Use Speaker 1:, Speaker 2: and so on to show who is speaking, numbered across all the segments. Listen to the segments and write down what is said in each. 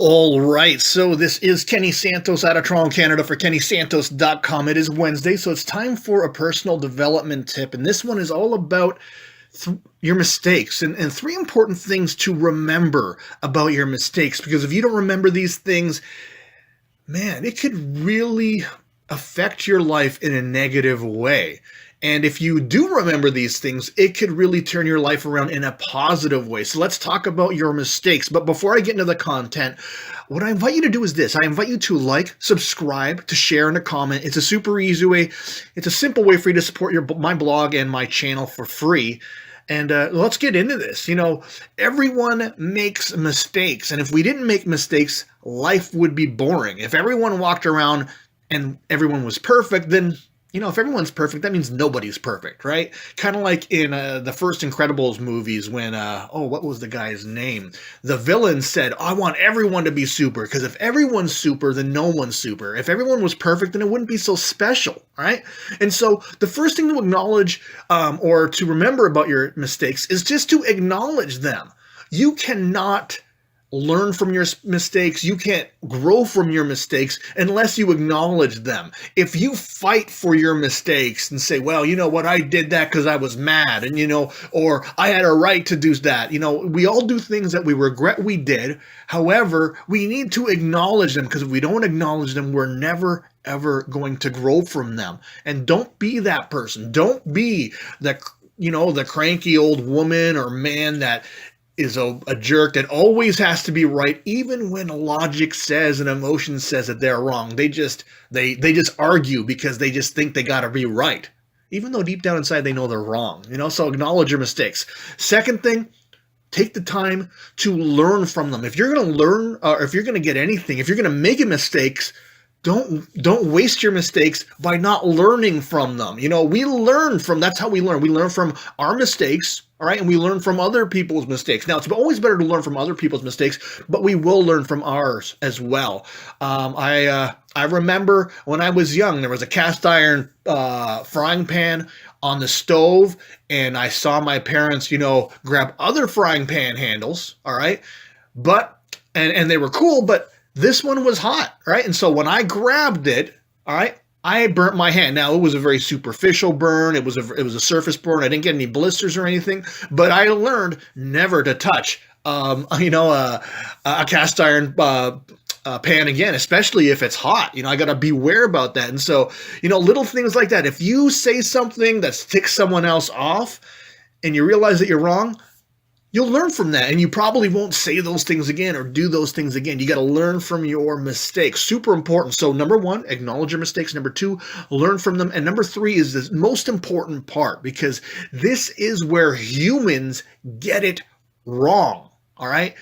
Speaker 1: All right, so this is Kenny Santos out of Toronto, Canada for KennySantos.com. It is Wednesday, so it's time for a personal development tip, and this one is all about your mistakes and three important things to remember about your mistakes, because if you don't remember these things, man, it could really affect your life in a negative way. And if you do remember these things, it could really turn your life around in a positive way. So let's talk about your mistakes. But before I get into the content, what I invite you to do is this. I invite you to like, subscribe, to share, and to comment. It's a super easy way. It's a simple way for you to support my blog and my channel for free. And let's get into this. You know, everyone makes mistakes. And if we didn't make mistakes, life would be boring. If everyone walked around and everyone was perfect, then if everyone's perfect, that means nobody's perfect, right? Kind of like in the first Incredibles movies when, what was the guy's name? The villain said, I want everyone to be super, because if everyone's super, then no one's super. If everyone was perfect, then it wouldn't be so special, right? And so the first thing to acknowledge or to remember about your mistakes is just to acknowledge them. You cannot learn from your mistakes. You can't grow from your mistakes unless you acknowledge them. If you fight for your mistakes and say, well, you know what, I did that because I was mad, and or I had a right to do that. We all do things that we regret we did. However, we need to acknowledge them, because if we don't acknowledge them, we're never ever going to grow from them. And don't be that person. Don't be the cranky old woman or man that is a jerk that always has to be right, even when logic says and emotion says that they're wrong. They just argue because they just think they got to be right, even though deep down inside they know they're wrong. So acknowledge your mistakes. Second thing, take the time to learn from them. If you're going to learn, or if you're going to get anything, if you're going to make mistakes, don't waste your mistakes by not learning from them. That's how we learn. We learn from our mistakes, all right? And we learn from other people's mistakes. Now, it's always better to learn from other people's mistakes, but we will learn from ours as well. I remember when I was young, there was a cast iron frying pan on the stove, and I saw my parents, grab other frying pan handles, all right? And they were cool, but this one was hot, right? And so when I grabbed it, all right, I burnt my hand. Now, it was a very superficial burn. It was a surface burn. I didn't get any blisters or anything, but I learned never to touch, a cast iron pan again, especially if it's hot. I got to beware about that. And so, little things like that. If you say something that ticks someone else off and you realize that you're wrong, you'll learn from that, and you probably won't say those things again or do those things again. You got to learn from your mistakes. Super important. So number one, acknowledge your mistakes. Number two, learn from them. And number three is the most important part, because this is where humans get it wrong. All right.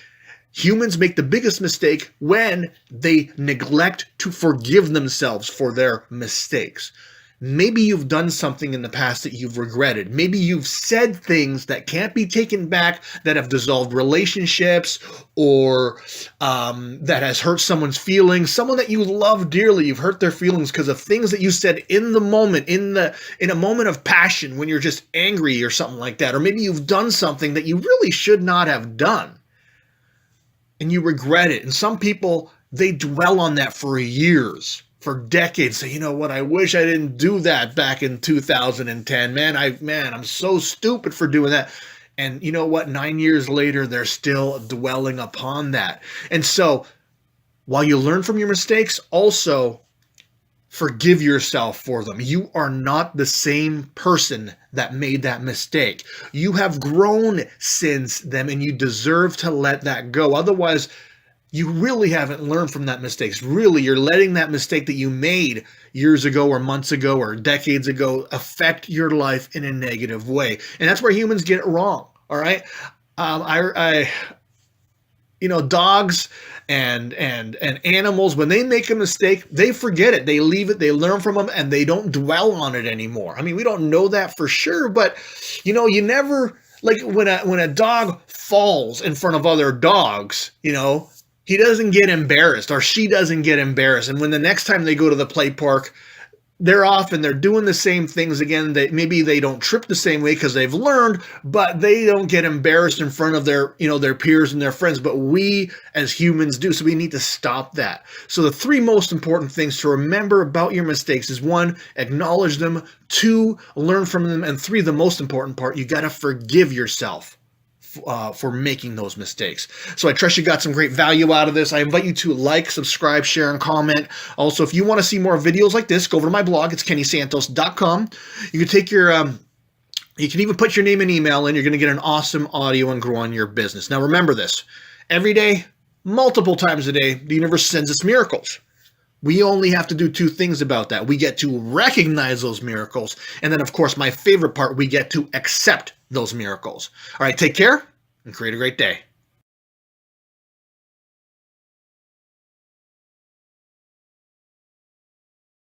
Speaker 1: Humans make the biggest mistake when they neglect to forgive themselves for their mistakes. Maybe you've done something in the past that you've regretted. Maybe you've said things that can't be taken back, that have dissolved relationships, or that has hurt someone's feelings. Someone that you love dearly, you've hurt their feelings because of things that you said in the moment, in a moment of passion, when you're just angry or something like that. Or maybe you've done something that you really should not have done, and you regret it. And some people, they dwell on that for years, for decades. Say, you know what, I wish I didn't do that back in 2010. Man, I'm so stupid for doing that. And you know what, 9 years later, they're still dwelling upon that. And so while you learn from your mistakes, also forgive yourself for them. You are not the same person that made that mistake. You have grown since then, and you deserve to let that go. Otherwise, you really haven't learned from that mistake. Really, you're letting that mistake that you made years ago or months ago or decades ago affect your life in a negative way. And that's where humans get it wrong, all right? Dogs and animals, when they make a mistake, they forget it. They leave it, they learn from them, and they don't dwell on it anymore. I mean, we don't know that for sure, but you never, like when a dog falls in front of other dogs, he doesn't get embarrassed, or she doesn't get embarrassed. And when the next time they go to the play park, they're doing the same things again. Maybe they don't trip the same way because they've learned, but they don't get embarrassed in front of their peers and their friends. But we as humans do, so we need to stop that. So the three most important things to remember about your mistakes is: one, acknowledge them; two, learn from them; and three, the most important part, you got to forgive yourself for making those mistakes. So I trust you got some great value out of this. I invite you to like, subscribe, share, and comment. Also, if you want to see more videos like this, go over to my blog. It's kennysantos.com. You can take your you can even put your name and email in. You're going to get an awesome audio and grow on your business. Now remember this: every day, multiple times a day, the universe sends us miracles. We only have to do two things about that. We get to recognize those miracles. And then, of course, my favorite part, we get to accept those miracles. All right, take care and create a great day.